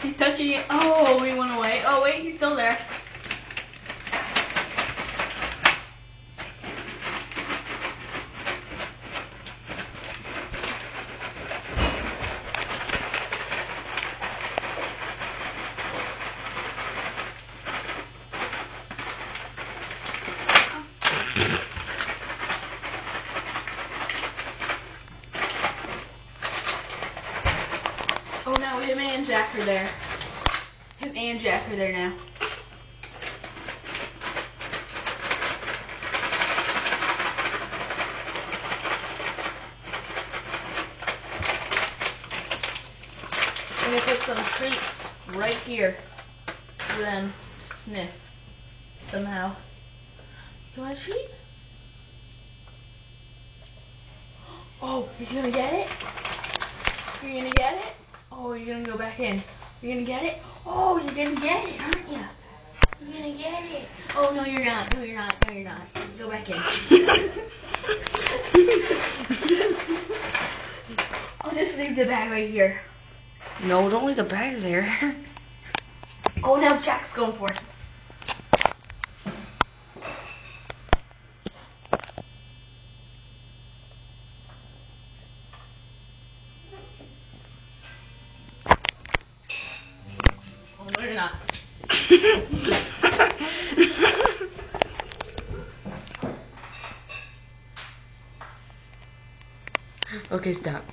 He's touching it. Oh, he went away. Oh, wait, he's still there. Oh no, him and Jack are there. Him and Jack are there now. I'm gonna put some treats right here for them to sniff somehow. You want a treat? Oh, he's gonna get it? You're gonna get it? Oh, you're gonna go back in. You're gonna get it? Oh, you're gonna get it, aren't you? You're gonna get it. Oh, no, you're not. No, you're not. No, you're not. Go back in. I'll just leave the bag right here. No, don't leave the bag there. Oh, now Jack's going for it. Oh, no, you're not. Okay, stop.